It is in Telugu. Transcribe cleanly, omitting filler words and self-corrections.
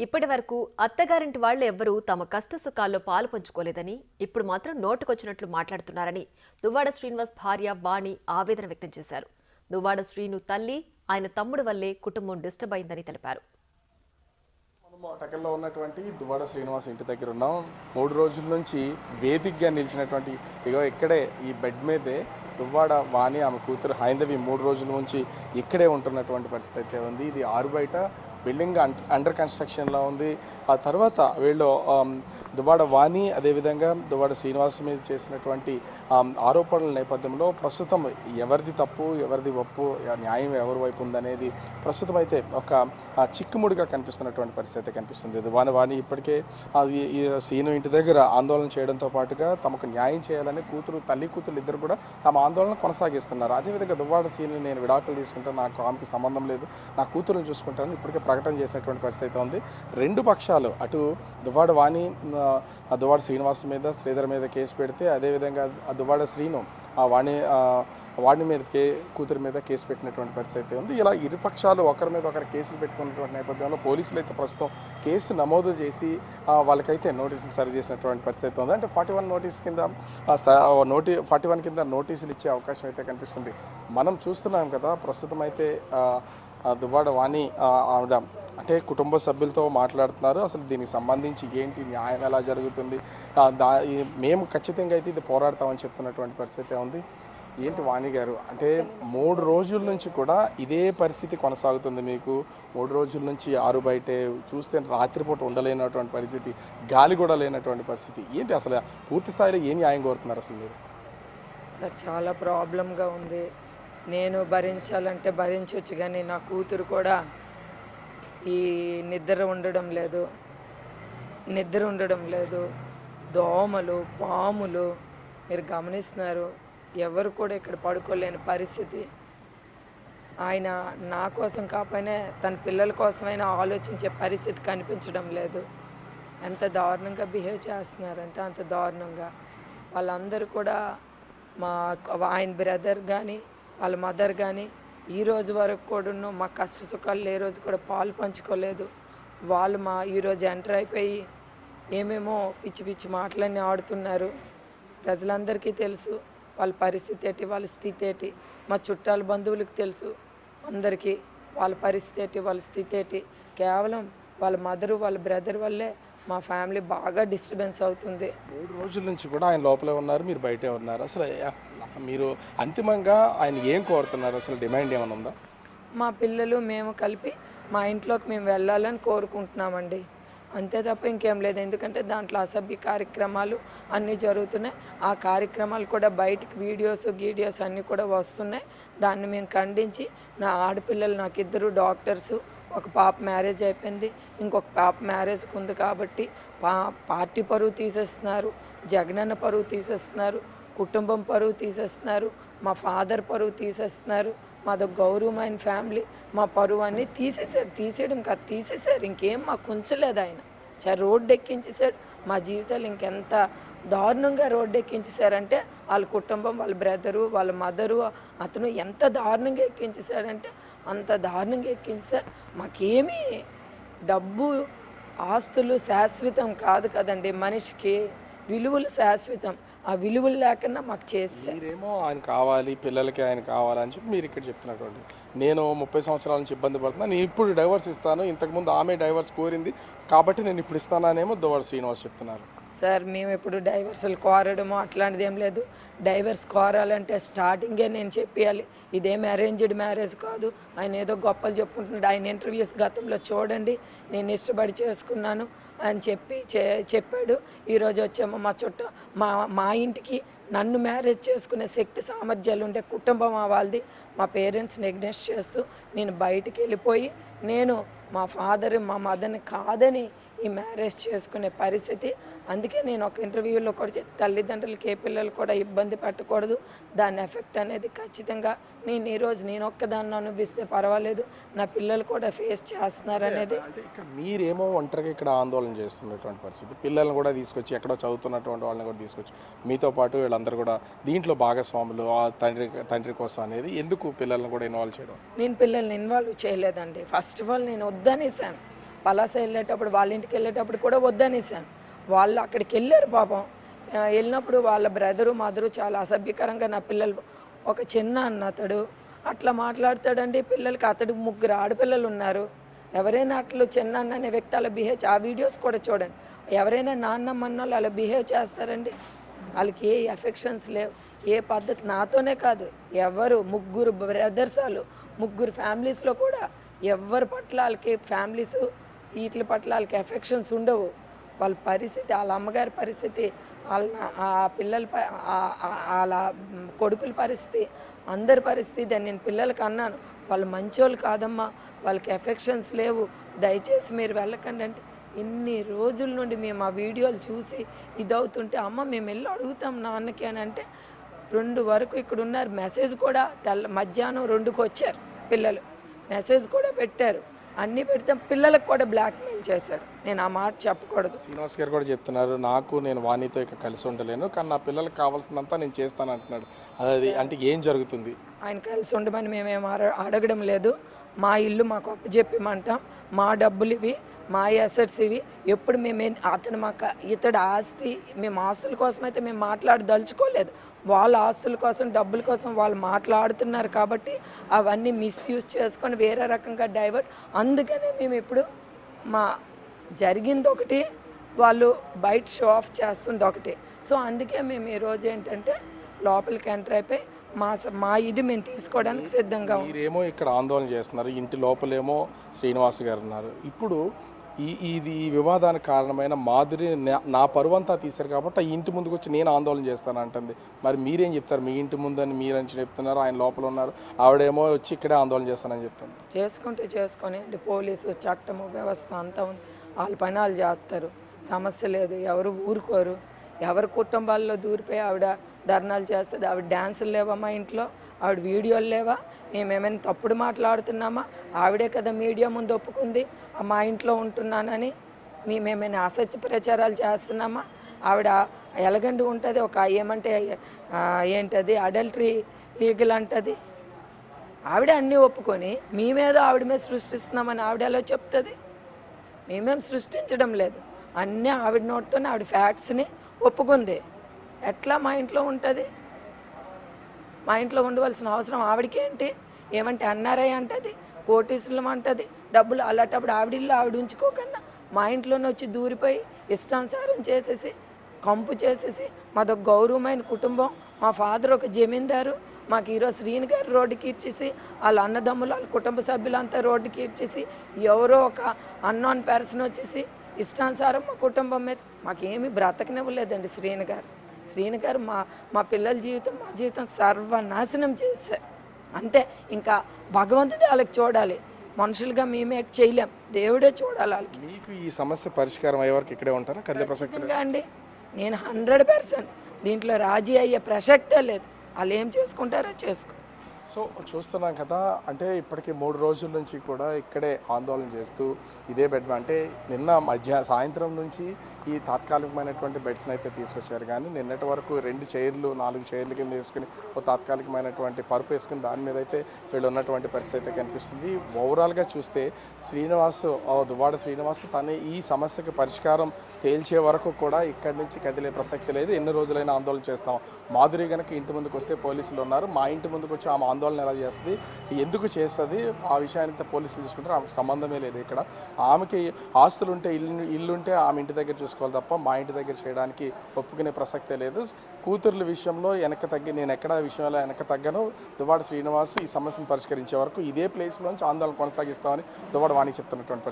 ఇప్పటి వరకు అత్తగారింటి వాళ్లు ఎవ్వరూ తమ కష్ట సుఖాల్లో పాలు పంచుకోలేదని, ఇప్పుడు మాత్రం నోటుకొచ్చినట్లు మాట్లాడుతున్నారని దువ్వాడ శ్రీనివాస్ భార్య వాణి ఆవేదన వ్యక్తం చేశారు. దువ్వాడ శ్రీను తల్లి, ఆయన తమ్ముడు వల్లే కుటుంబం డిస్టర్బ్ అయిందని తెలిపారు. టకెల్లో ఉన్నటువంటి దువ్వాడ శ్రీనివాస్ ఇంటి దగ్గర ఉన్నాం. 3 రోజుల నుంచి వేదికగా నిలిచినటువంటి ఇక్కడే ఈ బెడ్ మీదే దువ్వాడ వాణి ఆమె కూతురు హైందవి 3 రోజుల నుంచి ఇక్కడే ఉంటున్నటువంటి పరిస్థితి అయితే ఉంది. ఇది ఆరు బయట బిల్డింగ్ అండర్ కన్స్ట్రక్షన్లో ఉంది. ఆ తర్వాత వీళ్ళు దువ్వాడ వాణి అదేవిధంగా దువ్వాడ శ్రీనివాస్ మీద చేసినటువంటి ఆరోపణల నేపథ్యంలో ప్రస్తుతం ఎవరిది తప్పు ఎవరిది ఒప్పు, న్యాయం ఎవరి వైపు ఉందనేది ప్రస్తుతం అయితే ఒక చిక్కుముడిగా కనిపిస్తున్నటువంటి పరిస్థితి కనిపిస్తుంది. దువ్వాడ వాణి ఇప్పటికే ఈ శ్రీను ఇంటి దగ్గర ఆందోళన చేయడంతో పాటుగా తమకు న్యాయం చేయాలని తల్లి కూతురు ఇద్దరు కూడా తమ ఆందోళన కొనసాగిస్తున్నారు. అదేవిధంగా దువ్వాడ శ్రీను నేను విడాకులు తీసుకుంటాను, నాకు ఆమెకి సంబంధం లేదు, నా కూతురుని చూసుకుంటాను ఇప్పటికే ప్రకటన చేసినటువంటి పరిస్థితి ఉంది. రెండు పక్షాలు అటు దువ్వాడ వాణి దువ్వాడ శ్రీనివాస్ మీద శ్రీధర్ మీద కేసు పెడితే, అదేవిధంగా దువ్వాడ శ్రీను వాణి మీద కూతురు మీద కేసు పెట్టినటువంటి పరిస్థితి ఉంది. ఇలా ఇరు పక్షాలు ఒకరి మీద ఒకరు కేసులు పెట్టుకున్నటువంటి నేపథ్యంలో పోలీసులు అయితే ప్రస్తుతం కేసు నమోదు చేసి వాళ్ళకైతే నోటీసులు సరి చేసినటువంటి పరిస్థితి ఉంది. అంటే 41 నోటీస్ కింద 41 కింద నోటీసులు ఇచ్చే అవకాశం అయితే కనిపిస్తుంది. మనం చూస్తున్నాం కదా, ప్రస్తుతం అయితే దువ్వాడ వాణి ఆవిడ అంటే కుటుంబ సభ్యులతో మాట్లాడుతున్నారు. అసలు దీనికి సంబంధించి ఏంటి, న్యాయం ఎలా జరుగుతుంది, మేము ఖచ్చితంగా అయితే ఇది పోరాడతామని చెప్తున్నటువంటి పరిస్థితి ఉంది. ఏంటి వాణి గారు, అంటే 3 రోజుల నుంచి కూడా ఇదే పరిస్థితి కొనసాగుతుంది. మీకు 3 రోజుల నుంచి ఆరు బయటే చూస్తే రాత్రిపూట ఉండలేనటువంటి పరిస్థితి, గాలి కూడా లేనటువంటి పరిస్థితి. ఏంటి అసలు పూర్తి స్థాయిలో ఏం న్యాయం కోరుతున్నారు అసలు మీరు? సార్ చాలా ప్రాబ్లంగా ఉంది. నేను భరించాలంటే భరించవచ్చు, కానీ నా కూతురు కూడా ఈ నిద్ర ఉండడం లేదు. దోమలు, పాములు మీరు గమనిస్తున్నారు. ఎవరు కూడా ఇక్కడ పడుకోలేని పరిస్థితి. ఆయన నా కోసం కాకపోయినా తన పిల్లల కోసమైనా ఆలోచించే పరిస్థితి కనిపించడం లేదు. ఎంత దారుణంగా బిహేవ్ చేస్తున్నారంటే అంత దారుణంగా. వాళ్ళందరూ కూడా ఆయన బ్రదర్ కానీ వాళ్ళ మదర్ కానీ ఈ రోజు వరకు కూడా మా కష్ట సుఖాలు ఏ రోజు కూడా పాలు పంచుకోలేదు. వాళ్ళు ఈరోజు ఎంటర్ అయిపోయి ఏమేమో పిచ్చి పిచ్చి మాటలన్నీ ఆడుతున్నారు. ప్రజలందరికీ తెలుసు వాళ్ళ పరిస్థితి ఏంటి, వాళ్ళ స్థితి ఏంటి. మా చుట్టాల బంధువులకు తెలుసు అందరికీ వాళ్ళ పరిస్థితి ఏంటి, వాళ్ళ స్థితి ఏంటి. కేవలం వాళ్ళ మదరు వాళ్ళ బ్రదర్ వల్లే మా ఫ్యామిలీ బాగా డిస్టర్బెన్స్ అవుతుంది. 3 రోజుల నుంచి కూడా ఆయన లోపలే ఉన్నారు, మీరు బయటే ఉన్నారు. అసలు మీరు అంతిమంగా ఆయన ఏం కోరుతున్నారు? అసలు డిమాండ్ ఏమైనా ఉందా? మా పిల్లలు మేము కలిపి మా ఇంట్లోకి మేము వెళ్ళాలని కోరుకుంటున్నామండి, అంతే తప్ప ఇంకేం లేదు. ఎందుకంటే దాంట్లో అసభ్య కార్యక్రమాలు అన్నీ జరుగుతున్నాయి. ఆ కార్యక్రమాలు కూడా బయటికి వీడియోస్ అన్నీ కూడా వస్తున్నాయి. దాన్ని మేము ఖండించి, నా ఆడపిల్లలు నాకు 2 డాక్టర్సు, ఒక పాప మ్యారేజ్ అయిపోయింది, ఇంకొక పాప మ్యారేజ్కి ఉంది కాబట్టి పార్టీ పరువు తీసేస్తున్నారు, జగనన్న పరువు తీసేస్తున్నారు, కుటుంబం పరువు తీసేస్తున్నారు, మా ఫాదర్ పరువు తీసేస్తున్నారు. మాది గౌరవమైన ఫ్యామిలీ, మా పరువు అన్నీ తీసేయడం కాదు, తీసేశారు. ఇంకేం మాకు ఉంచలేదు ఆయన. రోడ్డు ఎక్కించేశాడు. మా జీవితాలు ఇంకెంత దారుణంగా రోడ్డు ఎక్కించేశారంటే వాళ్ళ కుటుంబం, వాళ్ళ బ్రదరు, వాళ్ళ మదరు, అతను ఎంత దారుణంగా ఎక్కించేశాడంటే అంత దారుణంగా ఎక్కించారు. మాకేమీ డబ్బు ఆస్తులు శాశ్వతం కాదు కదండి, మనిషికి విలువలు శాశ్వతం. ఆ విలువలు లేకుండా మాకు చేస్తారు. మీరేమో ఆయన కావాలి, పిల్లలకి ఆయన కావాలని చెప్పి మీరు ఇక్కడ చెప్తున్నటువంటి, నేను 30 సంవత్సరాల నుంచి ఇబ్బంది పడుతున్నా, నేను ఇప్పుడు డైవర్స్ ఇస్తాను, ఇంతకుముందు ఆమె డైవర్స్ కోరింది కాబట్టి నేను ఇప్పుడు ఇస్తాననేమో దువ్వాడ శ్రీనివాస్ చెప్తున్నారు. సార్ మేము ఎప్పుడు డైవర్సులు కోరడమో అట్లాంటిది ఏం లేదు. డైవర్స్ కోరాలంటే స్టార్టింగే నేను చెప్పేయాలి, ఇదేం అరేంజ్డ్ మ్యారేజ్ కాదు. ఆయన ఏదో గొప్పలు చెప్పుకుంటున్నాడు. ఆయన ఇంటర్వ్యూస్ గతంలో చూడండి, నేను ఇష్టపడి చేసుకున్నాను అని చెప్పాడు. ఈరోజు వచ్చాము మా ఇంటికి నన్ను మ్యారేజ్ చేసుకునే శక్తి సామర్థ్యాలు ఉండే కుటుంబం వాళ్ళది. మా పేరెంట్స్ని ఎగ్నెస్ట్ చేస్తూ నేను బయటికి వెళ్ళిపోయి, నేను మా ఫాదర్ మా మదర్ని కాదని ఈ మ్యారేజ్ చేసుకునే పరిస్థితి. అందుకే నేను ఒక ఇంటర్వ్యూలో కూడా తల్లిదండ్రులకి ఏ పిల్లలు కూడా ఇబ్బంది పెట్టకూడదు, దాని ఎఫెక్ట్ అనేది ఖచ్చితంగా నేను ఒక్కదాన్ని అనుభవిస్తే పర్వాలేదు, నా పిల్లలు కూడా ఫేస్ చేస్తున్నారు అనేది. ఇక్కడ మీరేమో ఒంటరిగా ఇక్కడ ఆందోళన చేస్తున్నటువంటి పరిస్థితి, పిల్లల్ని కూడా తీసుకొచ్చి ఎక్కడో చదువుతున్నటువంటి వాళ్ళని కూడా తీసుకొచ్చి మీతో పాటు వీళ్ళందరూ కూడా దీంట్లో భాగస్వాములు, తండ్రి కోసం అనేది ఎందుకు పిల్లల్ని కూడా ఇన్వాల్వ్ చేయడం? నేను పిల్లల్ని ఇన్వాల్వ్ చేయలేదండి. ఫస్ట్ ఆఫ్ ఆల్ నేను వద్దనేసాను. పలాస వెళ్ళేటప్పుడు వాళ్ళ ఇంటికి వెళ్ళేటప్పుడు కూడా వద్దనేసాను. వాళ్ళు అక్కడికి వెళ్ళారు పాపం. వెళ్ళినప్పుడు వాళ్ళ బ్రదరు మదరు చాలా అసభ్యకరంగా నా పిల్లలు, ఒక చిన్న అన్న అతడు అట్లా మాట్లాడతాడండి పిల్లలకి. అతడికి 3 ఆడపిల్లలు ఉన్నారు. ఎవరైనా అట్లు చిన్న అన్న అనే వ్యక్తి అలా బిహేవ్, ఆ వీడియోస్ కూడా చూడండి. ఎవరైనా నాన్నమ్మ అన్న వాళ్ళు అలా బిహేవ్ చేస్తారండి? వాళ్ళకి ఏ ఎఫెక్షన్స్ లేవు, ఏ పద్ధతి. నాతోనే కాదు, ఎవరు 3 బ్రదర్స్, వాళ్ళు 3 ఫ్యామిలీస్లో కూడా ఎవరి పట్ల వాళ్ళకి ఫ్యామిలీస్ వీటి పట్ల వాళ్ళకి ఎఫెక్షన్స్ ఉండవు. వాళ్ళ పరిస్థితి, వాళ్ళ అమ్మగారి పరిస్థితి, వాళ్ళ ఆ పిల్లల వాళ్ళ కొడుకుల పరిస్థితి, అందరి పరిస్థితి. దాన్ని నేను పిల్లలకి అన్నాను, వాళ్ళు మంచోళ్ళు కాదమ్మా, వాళ్ళకి ఎఫెక్షన్స్ లేవు, దయచేసి మీరు వెళ్ళకండి అంటే, ఇన్ని రోజుల నుండి మేము ఆ వీడియోలు చూసి ఇదవుతుంటే, అమ్మ మేము వెళ్ళి అడుగుతాం నాన్నకి అని అంటే 2 వరకు ఇక్కడ ఉన్నారు. మెసేజ్ కూడా మధ్యాహ్నం 2కి వచ్చారు పిల్లలు, మెసేజ్ కూడా పెట్టారు. అన్నీ పెడితే పిల్లలకు కూడా బ్లాక్మెయిల్ చేశాడు. నేను ఆ మాట చెప్పకూడదు. శ్రీనివాస్ గారు కూడా చెప్తున్నారు, నేను వాణితో ఇక కలిసి ఉండలేను, కానీ నా పిల్లలకు కావాల్సిందంతా నేను చేస్తాను అంటున్నాడు. అది అంటే ఏం జరుగుతుంది? ఆయన కలిసి ఉండమని మేమేం అడగడం లేదు. మా ఇల్లు మాకు అప్పచెప్పిమంటాం, మా డబ్బులు ఇవి, మా అసెట్స్ ఇవి. ఎప్పుడు అతను మాకు ఇతడు ఆస్తి, మేము ఆస్తుల కోసం అయితే మేము మాట్లాడదలుచుకోలేదు. వాళ్ళ ఆస్తుల కోసం, డబ్బుల కోసం వాళ్ళు మాట్లాడుతున్నారు కాబట్టి అవన్నీ మిస్యూజ్ చేసుకొని వేరే రకంగా డైవర్ట్. అందుకనే మేము ఇప్పుడు మా జరిగింది ఒకటి, వాళ్ళు బయట షో ఆఫ్ చేస్తుంది ఒకటి. సో అందుకే మేము ఈరోజు ఏంటంటే లోపలికి ఎంటర్ అయిపోయి మా ఇది మేము తీసుకోవడానికి సిద్ధంగా ఉన్నాం. మీరేమో ఇక్కడ ఆందోళన చేస్తున్నారు, ఇంటి లోపలేమో శ్రీనివాస్ గారు ఉన్నారు. ఇప్పుడు ఈ వివాదానికి కారణమైన మాధురి నా పరువంతా తీశారు కాబట్టి ఆ ఇంటి ముందుకు వచ్చి నేను ఆందోళన చేస్తాను అంటుంది. మరి మీరేం చెప్తారు? మీ ఇంటి ముందని మీరని చెప్తున్నారు, ఆయన లోపల ఉన్నారు, ఆవిడేమో వచ్చి ఇక్కడే ఆందోళన చేస్తానని చెప్తాను. చేసుకొని పోలీసు చట్టము వ్యవస్థ అంతా ఉంది, వాళ్ళ పని వాళ్ళు చేస్తారు, సమస్య లేదు. ఎవరు ఊరుకోరు. ఎవరి కుటుంబాల్లో దూరిపోయి ఆవిడ ధర్నాలు చేస్తుంది. ఆవిడ డ్యాన్సులు లేవా మా ఇంట్లో, ఆవిడ వీడియోలు లేవా, మేమేమైనా తప్పుడు మాట్లాడుతున్నామా? ఆవిడే కదా మీడియా ముందు ఒప్పుకుంది మా ఇంట్లో ఉంటున్నానని. మేమేమైనా అసత్య ప్రచారాలు చేస్తున్నామా? ఆవిడ ఎలగండి ఉంటుంది, ఒక ఏమంటే ఏంటది అడల్టరీ లీగల్ అంటది. ఆవిడ అన్నీ ఒప్పుకొని మేమేదో ఆవిడ మీద సృష్టిస్తున్నామని ఆవిడ ఎలా చెప్తుంది? మేమేం సృష్టించడం లేదు, అన్నీ ఆవిడ నోటితోనే ఆవిడ ఫ్యాక్ట్స్ని ఒప్పుకుంది. ఎట్లా మా ఇంట్లో ఉంటుంది? మా ఇంట్లో ఉండవలసిన అవసరం ఆవిడకేంటి? ఏమంటే ఎన్ఆర్ఐ అంటది, కోటీసులం అంటది, డబ్బులు అలాంటప్పుడు ఆవిడిల్లు ఆవిడ ఉంచుకోకన్నా మా ఇంట్లోనే వచ్చి దూరిపోయి ఇష్టానుసారం చేసేసి కంపు చేసేసి. మాదొక గౌరవమైన కుటుంబం, మా ఫాదర్ ఒక జమీందారు, మాకు ఈరోజు శ్రీని గారు రోడ్డుకి ఇచ్చేసి, వాళ్ళ అన్నదమ్ములు వాళ్ళ కుటుంబ సభ్యులంతా రోడ్డుకి ఇచ్చేసి, ఎవరో ఒక అన్నోన్ పర్సన్ వచ్చేసి ఇష్టానుసారం మా కుటుంబం మీద మాకేమీ బ్రతకనివ్వలేదండి. శ్రీని గారు మా పిల్లల జీవితం, మా జీవితం సర్వనాశనం చేశారు. అంతే, ఇంకా భగవంతుడే వాళ్ళకి చూడాలి, మనుషులుగా మేమే చేయలేం, దేవుడే చూడాలి వాళ్ళకి. మీకు ఈ సమస్య పరిష్కారం అయ్యే వరకు ఇక్కడే ఉంటారా? కదిలే ప్రసక్తి అండి, నేను 100% దీంట్లో రాజీ అయ్యే ప్రసక్తే లేదు. వాళ్ళు ఏం చేసుకుంటారో చేసుకో. సో చూస్తున్నాం కదా, అంటే ఇప్పటికి 3 రోజుల నుంచి కూడా ఇక్కడే ఆందోళన చేస్తూ ఇదే బెడ్, అంటే నిన్న సాయంత్రం నుంచి ఈ తాత్కాలికమైనటువంటి బెడ్స్ని అయితే తీసుకొచ్చారు. కానీ నిన్నటి వరకు 2 చైర్లు 4 చైర్ల కింద వేసుకుని ఒక తాత్కాలికమైనటువంటి పరుపు వేసుకుని దాని మీద అయితే వీళ్ళు ఉన్నటువంటి పరిస్థితి అయితే కనిపిస్తుంది. ఓవరాల్గా చూస్తే దువ్వాడ శ్రీనివాస్ తను ఈ సమస్యకు పరిష్కారం తేల్చే వరకు కూడా ఇక్కడి నుంచి కదిలే ప్రసక్తి లేదు. ఎన్ని రోజులైనా ఆందోళన చేస్తాం. మాధురి కనుక ఇంటి ముందుకు వస్తే పోలీసులు ఉన్నారు, మా ఇంటి ముందుకు వచ్చి ఆమె ఆందోళన ఎలా చేస్తుంది, ఎందుకు చేస్తుంది, ఆ విషయాన్ని పోలీసులు చూసుకుంటారు. ఆమెకు సంబంధమే లేదు. ఇక్కడ ఆమెకి ఆస్తులు ఉంటే ఇల్లుంటే ఆమె ఇంటి దగ్గర చూసుకోవాలి తప్ప మా ఇంటి దగ్గర చేయడానికి ఒప్పుకునే ప్రసక్తే లేదు. కూతుర్ల విషయంలో నేను ఎక్కడ విషయంలో వెనక తగ్గను. దువ్వాడ శ్రీనివాస్ ఈ సమస్యను పరిష్కరించే వరకు ఇదే ప్లేస్లోంచి ఆందోళన కొనసాగిస్తామని దువ్వాడ వాణి చెప్తున్నటువంటి